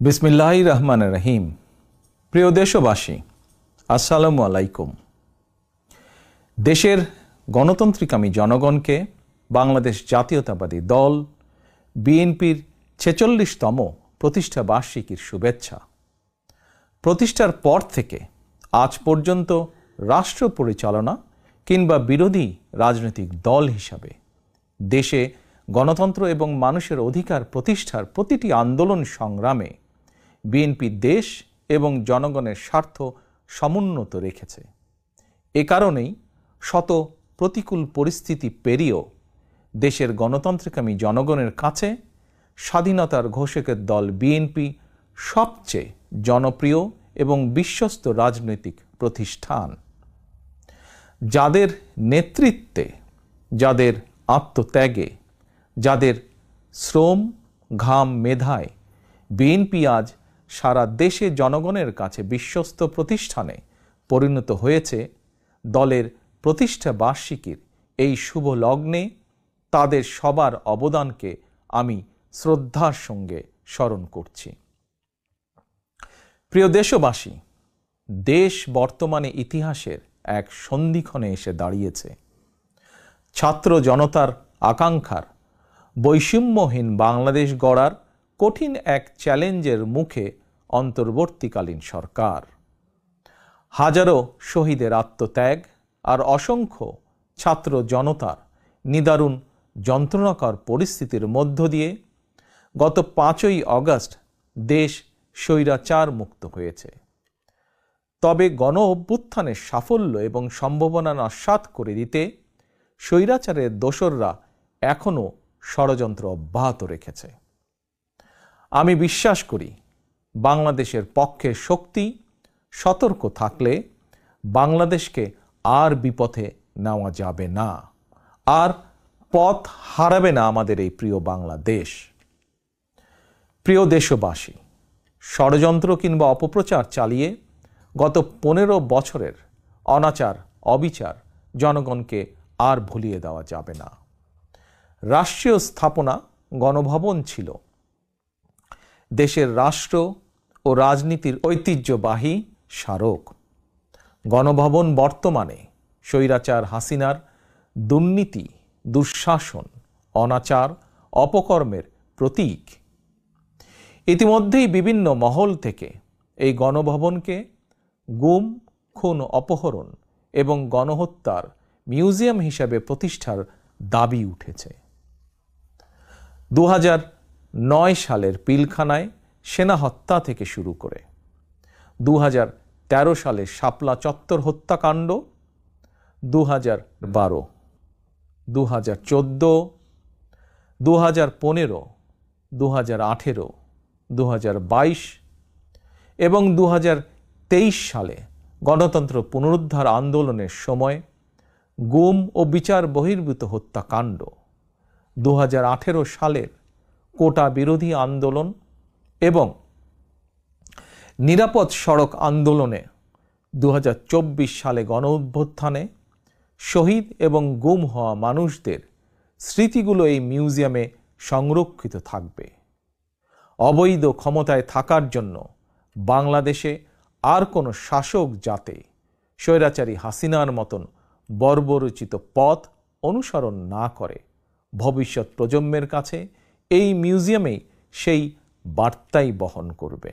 বিসমিল্লাহির রহমানির রহিম। প্রিয় দেশবাসী, আসসালামু আলাইকুম। দেশের গণতন্ত্রিকামী জনগণকে বাংলাদেশ জাতীয়তাবাদী দল বিএনপির ৪৬তম প্রতিষ্ঠা বার্ষিকীর শুভেচ্ছা। প্রতিষ্ঠার পর থেকে আজ পর্যন্ত রাষ্ট্র পরিচালনা কিংবা বিরোধী রাজনৈতিক দল হিসাবে দেশে গণতন্ত্র এবং মানুষের অধিকার প্রতিষ্ঠার প্রতিটি আন্দোলন সংগ্রামে বিএনপি দেশ এবং জনগণের স্বার্থ সমুন্নত রেখেছে। এ কারণেই শত প্রতিকূল পরিস্থিতি পেরিয়েও দেশের গণতন্ত্রকামী জনগণের কাছে স্বাধীনতার ঘোষকের দল বিএনপি সবচেয়ে জনপ্রিয় এবং বিশ্বস্ত রাজনৈতিক প্রতিষ্ঠান। যাদের নেতৃত্বে, যাদের আত্মত্যাগে, যাদের শ্রম ঘাম মেধায় বিএনপি আজ সারা দেশে জনগণের কাছে বিশ্বস্ত প্রতিষ্ঠানে পরিণত হয়েছে, দলের প্রতিষ্ঠা বার্ষিকীর এই শুভ লগ্নে তাদের সবার অবদানকে আমি শ্রদ্ধার সঙ্গে স্মরণ করছি। প্রিয় দেশবাসী, দেশ বর্তমানে ইতিহাসের এক সন্ধিক্ষণে এসে দাঁড়িয়েছে। ছাত্র জনতার আকাঙ্ক্ষার বৈষম্যহীন বাংলাদেশ গড়ার কঠিন এক চ্যালেঞ্জের মুখে অন্তর্বর্তীকালীন সরকার। হাজারো শহীদের আত্মত্যাগ আর অসংখ্য ছাত্র জনতার নিদারুণ যন্ত্রণাকর পরিস্থিতির মধ্য দিয়ে গত ৫ই অগস্ট দেশ স্বৈরাচার মুক্ত হয়েছে। তবে গণ অভ্যুত্থানের সাফল্য এবং সম্ভাবনা নস্যাৎ করে দিতে স্বৈরাচারের দোসররা এখনও ষড়যন্ত্র অব্যাহত রেখেছে। আমি বিশ্বাস করি, বাংলাদেশের পক্ষে শক্তি সতর্ক থাকলে বাংলাদেশকে আর বিপথে নেওয়া যাবে না, আর পথ হারাবে না আমাদের এই প্রিয় বাংলাদেশ। প্রিয় দেশবাসী, ষড়যন্ত্র কিংবা অপপ্রচার চালিয়ে গত ১৫ বছরের অনাচার অবিচার জনগণকে আর ভুলিয়ে দেওয়া যাবে না। রাষ্ট্রীয় স্থাপনা গণভবন ছিল দেশের রাষ্ট্র ও রাজনীতির ঐতিহ্যবাহী স্মারক। গণভবন বর্তমানে স্বৈরাচার হাসিনার দুর্নীতি, দুঃশাসন, অনাচার, অপকর্মের প্রতীক। ইতিমধ্যেই বিভিন্ন মহল থেকে এই গণভবনকে গুম, খুন, অপহরণ এবং গণহত্যার মিউজিয়াম হিসাবে প্রতিষ্ঠার দাবি উঠেছে। ২০০৯ সালের পিলখানায় সেনা হত্যা থেকে শুরু করে ২০১৩ সালের শাপলা চত্বর হত্যাকাণ্ড, ২০১২, ২০১৪, ২০১৫, ২০১৮, ২০২২ এবং ২০২৩ সালে গণতন্ত্র পুনরুদ্ধার আন্দোলনের সময় গুম ও বিচার বহির্ভূত হত্যাকাণ্ড, ২০১৮ সালের কোটা বিরোধী আন্দোলন এবং নিরাপদ সড়ক আন্দোলনে, ২০২৪ সালে গণ অভ্যুত্থানে শহীদ এবং গুম হওয়া মানুষদের স্মৃতিগুলো এই মিউজিয়ামে সংরক্ষিত থাকবে। অবৈধ ক্ষমতায় থাকার জন্য বাংলাদেশে আর কোনো শাসক যাতে স্বৈরাচারী হাসিনার মতন বর্বরচিত পথ অনুসরণ না করে, ভবিষ্যৎ প্রজন্মের কাছে এই মিউজিয়ামেই সেই বার্তাই বহন করবে।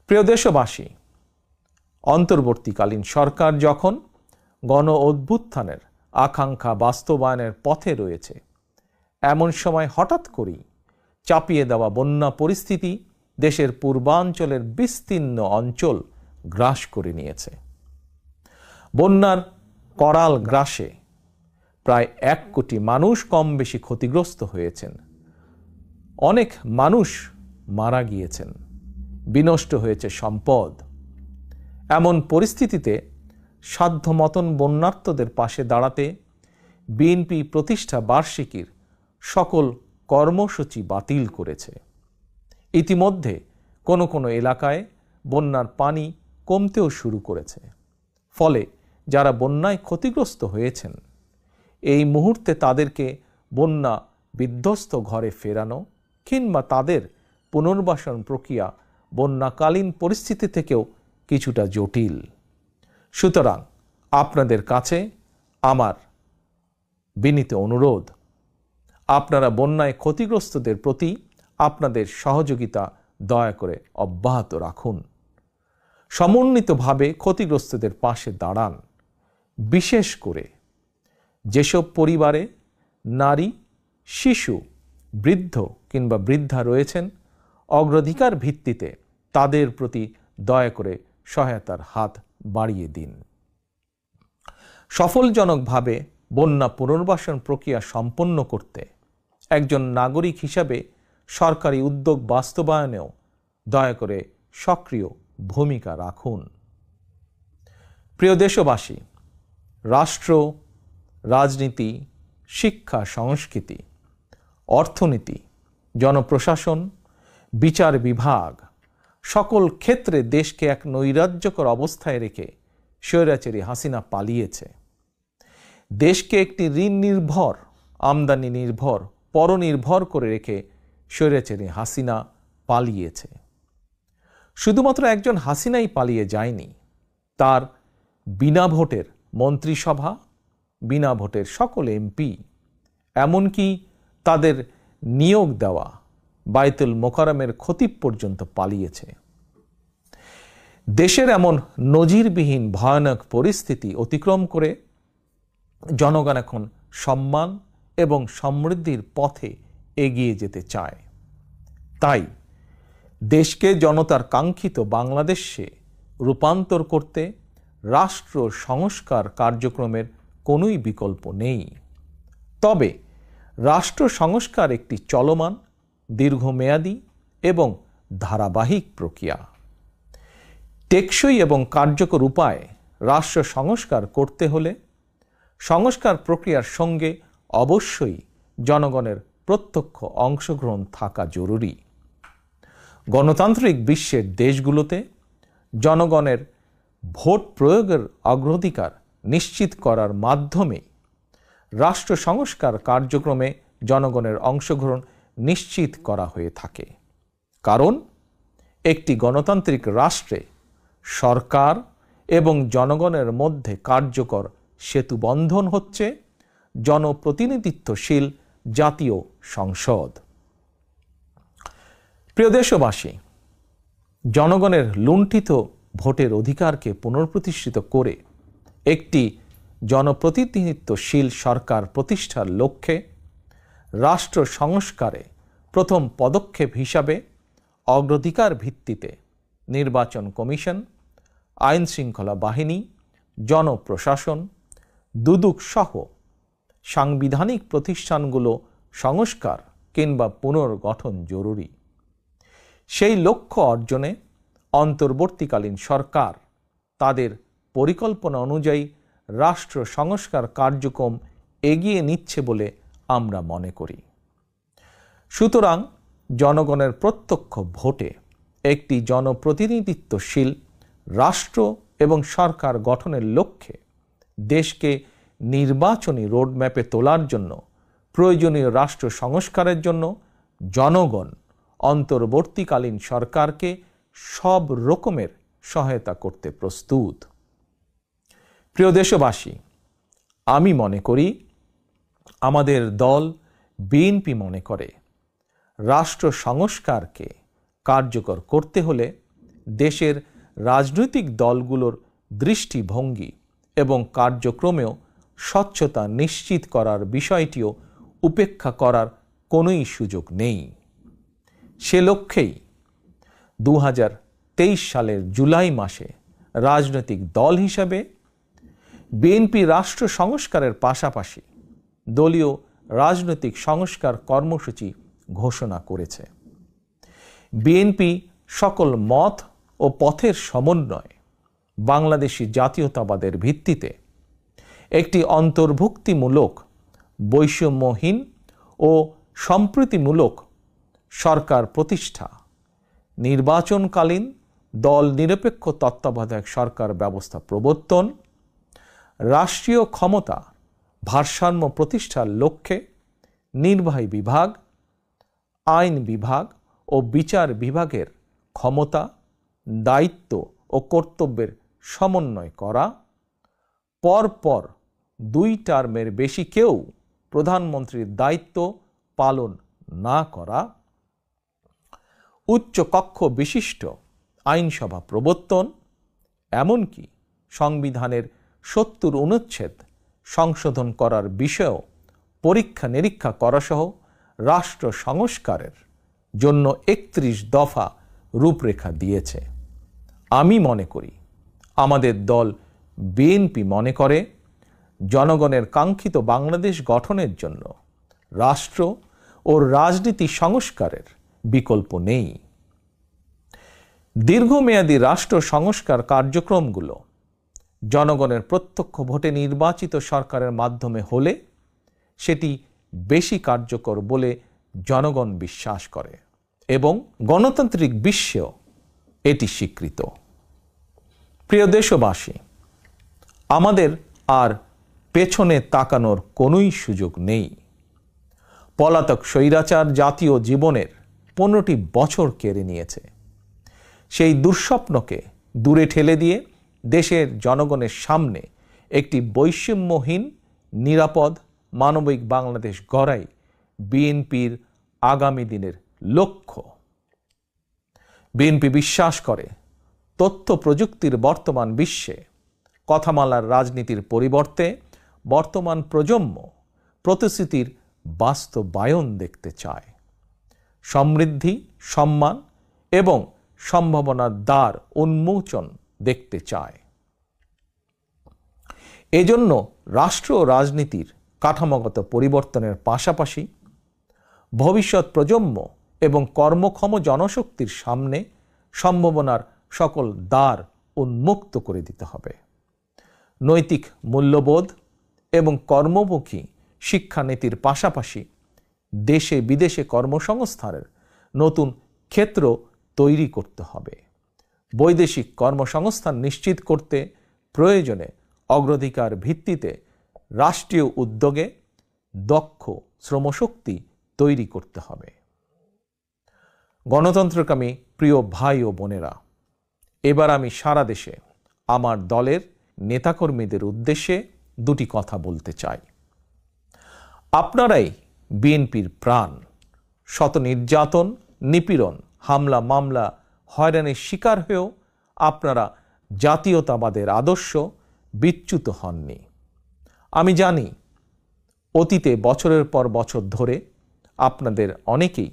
প্রিয় দেশবাসী, অন্তর্বর্তীকালীন সরকার যখন গণ অভ্যুত্থানের আকাঙ্ক্ষা বাস্তবায়নের পথে রয়েছে, এমন সময় হঠাৎ করেই চাপিয়ে দেওয়া বন্যা পরিস্থিতি দেশের পূর্বাঞ্চলের বিস্তীর্ণ অঞ্চল গ্রাস করে নিয়েছে। বন্যার করাল গ্রাসে প্রায় ১ কোটি মানুষ কম বেশি ক্ষতিগ্রস্ত হয়েছেন। অনেক মানুষ মারা গিয়েছেন, বিনষ্ট হয়েছে সম্পদ। এমন পরিস্থিতিতে সাধ্যমতন বন্যার্তদের পাশে দাঁড়াতে বিএনপি প্রতিষ্ঠা বার্ষিকীর সকল কর্মসূচি বাতিল করেছে। ইতিমধ্যে কোনো কোনো এলাকায় বন্যার পানি কমতেও শুরু করেছে। ফলে যারা বন্যায় ক্ষতিগ্রস্ত হয়েছেন, এই মুহূর্তে তাদেরকে বন্যা বিধ্বস্ত ঘরে ফেরানো কিংবা তাদের পুনর্বাসন প্রক্রিয়া বন্যাকালীন পরিস্থিতি থেকেও কিছুটা জটিল। সুতরাং আপনাদের কাছে আমার বিনীত অনুরোধ, আপনারা বন্যায় ক্ষতিগ্রস্তদের প্রতি আপনাদের সহযোগিতা দয়া করে অব্যাহত রাখুন। সমন্বিতভাবে ক্ষতিগ্রস্তদের পাশে দাঁড়ান। বিশেষ করে যেসব পরিবারে নারী, শিশু, বৃদ্ধ কিংবা বৃদ্ধা রয়েছেন, অগ্রাধিকার ভিত্তিতে তাদের প্রতি দয়া করে সহায়তার হাত বাড়িয়ে দিন। সফলজনকভাবে বন্যা পুনর্বাসন প্রক্রিয়া সম্পন্ন করতে একজন নাগরিক হিসাবে সরকারি উদ্যোগ বাস্তবায়নেও দয়া করে সক্রিয় ভূমিকা রাখুন। প্রিয় দেশবাসী, রাষ্ট্র, রাজনীতি, শিক্ষা, সংস্কৃতি, অর্থনীতি, জনপ্রশাসন, বিচার বিভাগ সকল ক্ষেত্রে দেশকে এক নৈরাজ্যকর অবস্থায় রেখে স্বৈরাচারী হাসিনা পালিয়েছে। দেশকে একটি ঋণ নির্ভর, আমদানি নির্ভর, পরনির্ভর করে রেখে স্বৈরাচারী হাসিনা পালিয়েছে। শুধুমাত্র একজন হাসিনাই পালিয়ে যায়নি, তার বিনা ভোটের মন্ত্রিসভা, বিনা ভোটের সকল এমপি, এমনকি তাদের নিয়োগ দেওয়া বায়তুল মোকাররমের খতিব পর্যন্ত পালিয়েছে। দেশের এমন নজিরবিহীন ভয়ানক পরিস্থিতি অতিক্রম করে জনগণ এখন সম্মান এবং সমৃদ্ধির পথে এগিয়ে যেতে চায়। তাই দেশকে জনতার কাঙ্ক্ষিত বাংলাদেশে রূপান্তর করতে রাষ্ট্র সংস্কার কার্যক্রমের কোনোই বিকল্প নেই। তবে রাষ্ট্র সংস্কার একটি চলমান, দীর্ঘমেয়াদী এবং ধারাবাহিক প্রক্রিয়া। টেকসই এবং কার্যকর উপায়ে রাষ্ট্র সংস্কার করতে হলে সংস্কার প্রক্রিয়ার সঙ্গে অবশ্যই জনগণের প্রত্যক্ষ অংশগ্রহণ থাকা জরুরি। গণতান্ত্রিক বিশ্বের দেশগুলোতে জনগণের ভোট প্রয়োগের অগ্রাধিকার নিশ্চিত করার মাধ্যমে রাষ্ট্র সংস্কার কার্যক্রমে জনগণের অংশগ্রহণ নিশ্চিত করা হয়ে থাকে। কারণ একটি গণতান্ত্রিক রাষ্ট্রে সরকার এবং জনগণের মধ্যে কার্যকর সেতুবন্ধন হচ্ছে জনপ্রতিনিধিত্বশীল জাতীয় সংসদ। প্রিয় দেশবাসী, জনগণের লুণ্ঠিত ভোটের অধিকারকে পুনঃপ্রতিষ্ঠিত করে একটি জনপ্রতিনিধিত্বশীল সরকার প্রতিষ্ঠার লক্ষ্যে রাষ্ট্র সংস্কারে প্রথম পদক্ষেপ হিসাবে অগ্রাধিকার ভিত্তিতে নির্বাচন কমিশন, আইন শৃঙ্খলা বাহিনী, জনপ্রশাসন, দুদক সহ সাংবিধানিক প্রতিষ্ঠানগুলো সংস্কার কিংবা পুনর্গঠন জরুরি। সেই লক্ষ্য অর্জনে অন্তর্বর্তীকালীন সরকার তাদের পরিকল্পনা অনুযায়ী রাষ্ট্র সংস্কার কার্যক্রম এগিয়ে নিচ্ছে বলে আমরা মনে করি। সুতরাং জনগণের প্রত্যক্ষ ভোটে একটি জনপ্রতিনিধিত্বশীল রাষ্ট্র এবং সরকার গঠনের লক্ষ্যে দেশকে নির্বাচনী রোডম্যাপে তোলার জন্য প্রয়োজনীয় রাষ্ট্র সংস্কারের জন্য জনগণ অন্তর্বর্তীকালীন সরকারকে সব রকমের সহায়তা করতে প্রস্তুত। প্রিয় দেশবাসী, আমি মনে করি, আমাদের দল বিএনপি মনে করে, রাষ্ট্র সংস্কারকে কার্যকর করতে হলে দেশের রাজনৈতিক দলগুলোর দৃষ্টিভঙ্গি এবং কার্যক্রমেও স্বচ্ছতা নিশ্চিত করার বিষয়টিও উপেক্ষা করার কোনোই সুযোগ নেই। সে লক্ষ্যেই 2023 সালের জুলাই মাসে রাজনৈতিক দল হিসাবে বিএনপি রাষ্ট্র সংস্কারের পাশাপাশি দলীয় রাজনৈতিক সংস্কার কর্মসূচি ঘোষণা করেছে। বিএনপি সকল মত ও পথের সমন্বয়ে বাংলাদেশি জাতীয়তাবাদের ভিত্তিতে একটি অন্তর্ভুক্তিমূলক, বৈষম্যহীন ও সম্প্রীতিমূলক সরকার প্রতিষ্ঠা, নির্বাচনকালীন দল নিরপেক্ষ তত্ত্বাবধায়ক সরকার ব্যবস্থা প্রবর্তন, রাষ্ট্রীয় ক্ষমতা ভারসাম্য প্রতিষ্ঠার লক্ষ্যে নির্বাহী বিভাগ, আইন বিভাগ ও বিচার বিভাগের ক্ষমতা, দায়িত্ব ও কর্তব্যের সমন্বয় করা, পরপর 2 টার্মের বেশি কেউ প্রধানমন্ত্রীর দায়িত্ব পালন না করা, উচ্চ কক্ষ বিশিষ্ট আইনসভা প্রবর্তন, এমনকি সংবিধানের 70 অনুচ্ছেদ সংশোধন করার বিষয়েও পরীক্ষা নিরীক্ষা করাসহ রাষ্ট্র সংস্কারের জন্য 31 দফা রূপরেখা দিয়েছে। আমি মনে করি, আমাদের দল বিএনপি মনে করে, জনগণের কাঙ্ক্ষিত বাংলাদেশ গঠনের জন্য রাষ্ট্র ও রাজনীতি সংস্কারের বিকল্প নেই। দীর্ঘমেয়াদী রাষ্ট্র সংস্কার কার্যক্রমগুলো জনগণের প্রত্যক্ষ ভোটে নির্বাচিত সরকারের মাধ্যমে হলে সেটি বেশি কার্যকর বলে জনগণ বিশ্বাস করে এবং গণতান্ত্রিক বিশ্বেও এটি স্বীকৃত। প্রিয় দেশবাসী, আমাদের আর পেছনে তাকানোর কোনোই সুযোগ নেই। পলাতক স্বৈরাচার জাতীয় জীবনের 15টি বছর কেড়ে নিয়েছে। সেই দুঃস্বপ্নকে দূরে ঠেলে দিয়ে দেশের জনগণের সামনে একটি বৈষম্যহীন, নিরাপদ, মানবিক বাংলাদেশ গড়াই বিএনপির আগামী দিনের লক্ষ্য। বিএনপি বিশ্বাস করে, তথ্য প্রযুক্তির বর্তমান বিশ্বে কথামালার রাজনীতির পরিবর্তে বর্তমান প্রজন্ম প্রতিশ্রুতির বাস্তবায়ন দেখতে চায়। সমৃদ্ধি, সম্মান এবং সম্ভাবনার দ্বার উন্মোচন দেখতে চায়। এজন্য রাষ্ট্র ও রাজনীতির কাঠামোগত পরিবর্তনের পাশাপাশি ভবিষ্যৎ প্রজন্ম এবং কর্মক্ষম জনশক্তির সামনে সম্ভাবনার সকল দ্বার উন্মুক্ত করে দিতে হবে। নৈতিক মূল্যবোধ এবং কর্মমুখী শিক্ষানীতির পাশাপাশি দেশে বিদেশে কর্মসংস্থানের নতুন ক্ষেত্র তৈরি করতে হবে। বৈদেশিক কর্মসংস্থান নিশ্চিত করতে প্রয়োজনে অগ্রাধিকার ভিত্তিতে রাষ্ট্রীয় উদ্যোগে দক্ষ শ্রমশক্তি তৈরি করতে হবে। গণতন্ত্রকামী প্রিয় ভাই ও বোনেরা, এবার আমি সারা দেশে আমার দলের নেতাকর্মীদের উদ্দেশ্যে 2টি কথা বলতে চাই। আপনারাই বিএনপির প্রাণ। শত নির্যাতন, নিপীড়ন, হামলা, মামলা, হয়রানির শিকার হয়েও আপনারা জাতীয়তাবাদের আদর্শ বিচ্যুত হননি। আমি জানি, অতীতে বছরের পর বছর ধরে আপনাদের অনেকেই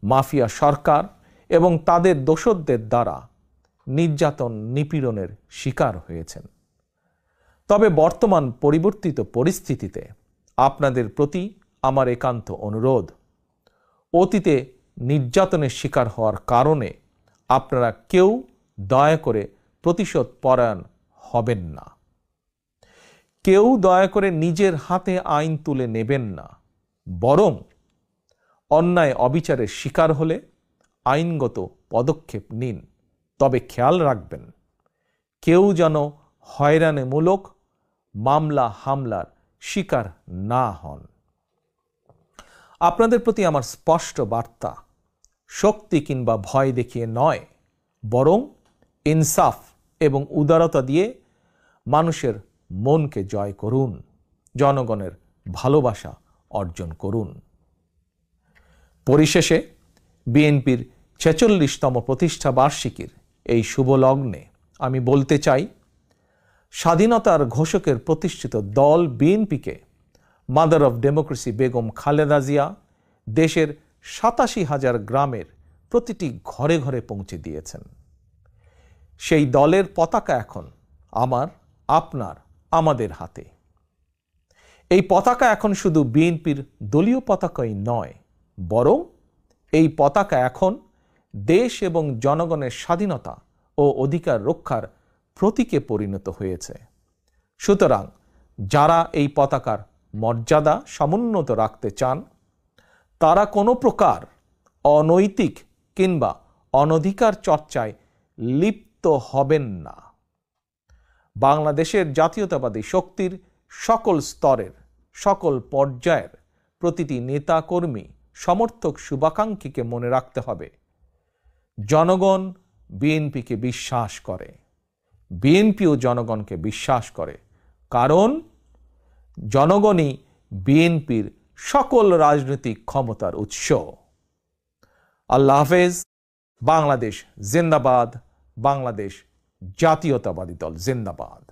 মাফিয়া সরকার এবং তাদের দোসরদের দ্বারা নির্যাতন, নিপীড়নের শিকার হয়েছেন। তবে বর্তমান পরিবর্তিত পরিস্থিতিতে আপনাদের প্রতি আমার একান্ত অনুরোধ, অতীতে নির্যাতনের শিকার হওয়ার কারণে আপনারা কেউ দয়া করে প্রতিশোধ পরায়ণ হবেন না। কেউ দয়া করে নিজের হাতে আইন তুলে নেবেন না। বরং অন্যায় অবিচারের শিকার হলে আইনগত পদক্ষেপ নিন। তবে খেয়াল রাখবেন, কেউ যেন হয়রানিমূলক মামলা হামলার শিকার না হন। আপনাদের প্রতি আমার স্পষ্ট বার্তা, শক্তি কিংবা ভয় দেখিয়ে নয়, বরং ইনসাফ এবং উদারতা দিয়ে মানুষের মনকে জয় করুন, জনগণের ভালোবাসা অর্জন করুন। পরিশেষে বিএনপির 46তম প্রতিষ্ঠা বার্ষিকীর এই শুভ লগ্নে আমি বলতে চাই, স্বাধীনতার ঘোষকের প্রতিষ্ঠিত দল বিএনপিকে mother of democracy Begum Khaleda Zia দেশের 87,000 গ্রামের প্রতিটি ঘরে ঘরে পৌঁছে দিয়েছেন। সেই দলের পতাকা এখন আমার, আপনার, আমাদের হাতে। এই পতাকা এখন শুধু বিএনপির দলীয় পতাকাই নয়, বরং এই পতাকা এখন দেশ এবং জনগণের স্বাধীনতা ও অধিকার রক্ষার প্রতীকে পরিণত হয়েছে। সুতরাং যারা এই পতাকার মর্যাদা সমুন্নত রাখতে চান, তারা কোনো প্রকার অনৈতিক কিংবা অনধিকার চর্চায় লিপ্ত হবেন না। বাংলাদেশের জাতীয়তাবাদী শক্তির সকল স্তরের, সকল পর্যায়ের প্রতিটি নেতা কর্মী, সমর্থক, শুভাকাঙ্ক্ষীকে মনে রাখতে হবে, জনগণ বিএনপিকে বিশ্বাস করে, বিএনপিও জনগণকে বিশ্বাস করে, কারণ জনগণই বিএনপির সকল রাজনৈতিক ক্ষমতার উৎস। আল্লাহ হাফেজ। বাংলাদেশ জিন্দাবাদ, বাংলাদেশ জাতীয়তাবাদী দল জিন্দাবাদ।